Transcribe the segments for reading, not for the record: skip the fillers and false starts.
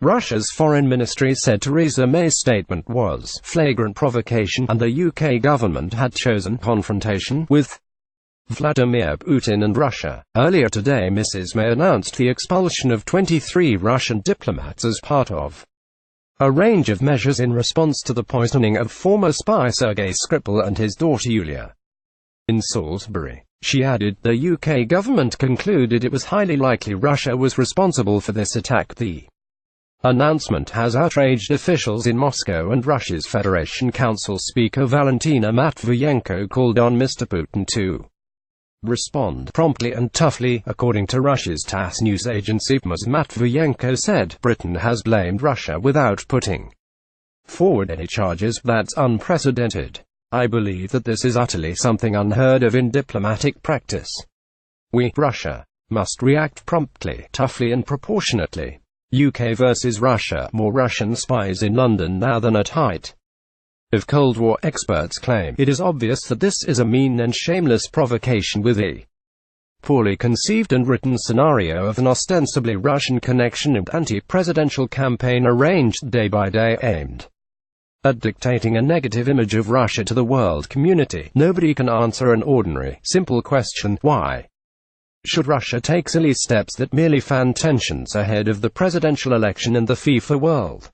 Russia's foreign ministry said Theresa May's statement was flagrant provocation and the UK government had chosen confrontation with Vladimir Putin and Russia. Earlier today, Mrs. May announced the expulsion of 23 Russian diplomats as part of a range of measures in response to the poisoning of former spy Sergei Skripal and his daughter Yulia in Salisbury. She added, the UK government concluded it was highly likely Russia was responsible for this attack. The announcement has outraged officials in Moscow, and Russia's Federation Council Speaker Valentina Matviyenko called on Mr. Putin to respond promptly and toughly. According to Russia's TASS news agency, Ms. Matviyenko said, Britain has blamed Russia without putting forward any charges. That's unprecedented. I believe that this is utterly something unheard of in diplomatic practice. We, Russia, must react promptly, toughly and proportionately. UK versus Russia. More Russian spies in London now than at height of Cold War. Experts claim it is obvious that this is a mean and shameless provocation with a poorly conceived and written scenario of an ostensibly Russian connection and anti-presidential campaign arranged day by day aimed at dictating a negative image of Russia to the world community. Nobody can answer an ordinary, simple question: why should Russia take silly steps that merely fan tensions ahead of the presidential election and the FIFA World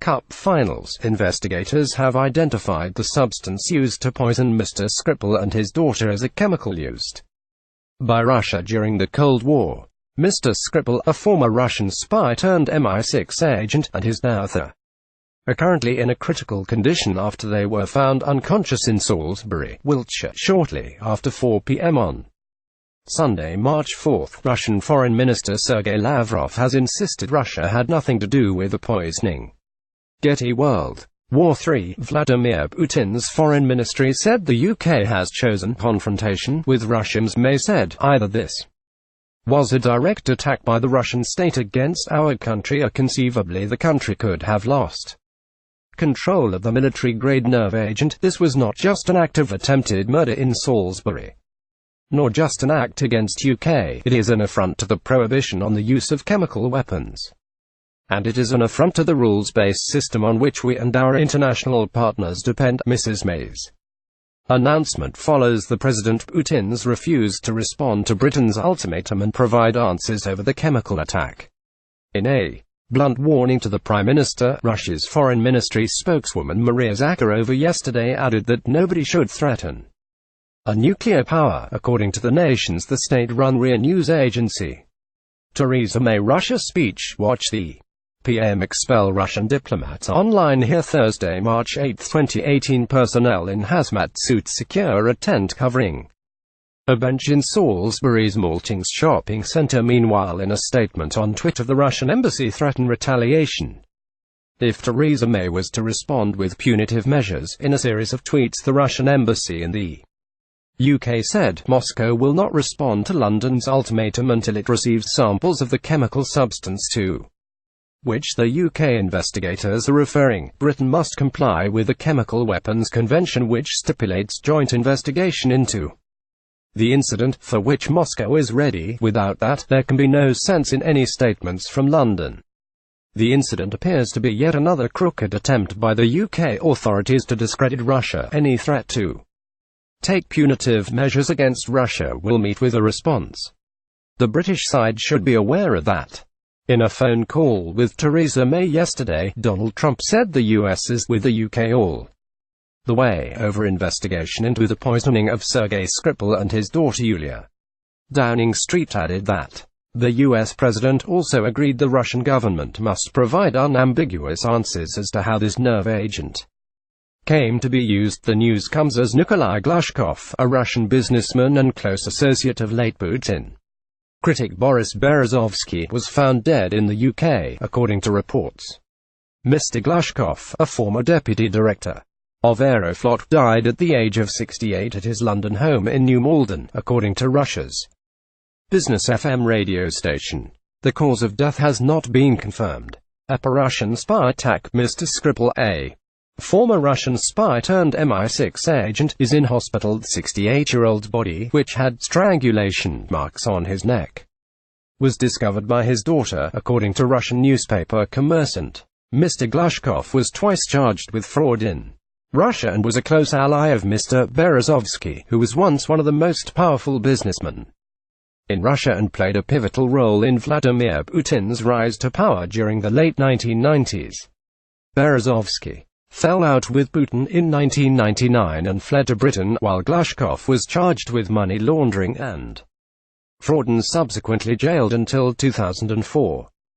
Cup finals? Investigators have identified the substance used to poison Mr. Skripal and his daughter as a chemical used by Russia during the Cold War. Mr. Skripal, a former Russian spy turned MI6 agent, and his daughter are currently in a critical condition after they were found unconscious in Salisbury, Wiltshire, shortly after 4 p.m. on Sunday, March 4. Russian Foreign Minister Sergei Lavrov has insisted Russia had nothing to do with the poisoning. Getty World War III. Vladimir Putin's foreign ministry said the UK has chosen confrontation with Russia. May said, either this was a direct attack by the Russian state against our country, or conceivably the country could have lost control of the military-grade nerve agent. This was not just an act of attempted murder in Salisbury, nor just an act against UK. It is an affront to the prohibition on the use of chemical weapons. And it is an affront to the rules-based system on which we and our international partners depend. Mrs. May's announcement follows the President Putin's refuse to respond to Britain's ultimatum and provide answers over the chemical attack. In a blunt warning to the Prime Minister, Russia's Foreign Ministry spokeswoman Maria Zakharova yesterday added that nobody should threaten a nuclear power, according to the nation's state-run RIA news agency. Theresa May Russia speech. Watch the PM expel Russian diplomats online here Thursday, March 8, 2018. Personnel in hazmat suits secure a tent covering a bench in Salisbury's Maltings shopping centre. Meanwhile, in a statement on Twitter, the Russian embassy threatened retaliation if Theresa May was to respond with punitive measures. In a series of tweets, the Russian embassy in the UK said, Moscow will not respond to London's ultimatum until it receives samples of the chemical substance to which the UK investigators are referring. Britain must comply with the Chemical Weapons Convention, which stipulates joint investigation into the incident, for which Moscow is ready. Without that, there can be no sense in any statements from London. The incident appears to be yet another crooked attempt by the UK authorities to discredit Russia. Any threat to take punitive measures against Russia will meet with a response. The British side should be aware of that. In a phone call with Theresa May yesterday, Donald Trump said the US is with the UK all the way over investigation into the poisoning of Sergei Skripal and his daughter Yulia. Downing Street added that the US president also agreed the Russian government must provide unambiguous answers as to how this nerve agent came to be used. The news comes as Nikolai Glushkov, a Russian businessman and close associate of late Putin critic Boris Berezovsky, was found dead in the UK, according to reports. Mr. Glushkov, a former deputy director of Aeroflot, died at the age of 68 at his London home in New Malden, according to Russia's Business FM radio station. The cause of death has not been confirmed. A Russian spy attack. Mr. Skripal, a former Russian spy turned MI6 agent, is in hospital. The 68-year-old's body, which had strangulation marks on his neck, was discovered by his daughter, according to Russian newspaper Kommersant. Mr. Glushkov was twice charged with fraud in Russia and was a close ally of Mr. Berezovsky, who was once one of the most powerful businessmen in Russia and played a pivotal role in Vladimir Putin's rise to power during the late 1990s. Berezovsky fell out with Putin in 1999 and fled to Britain, while Glushkov was charged with money laundering and fraud and subsequently jailed until 2004.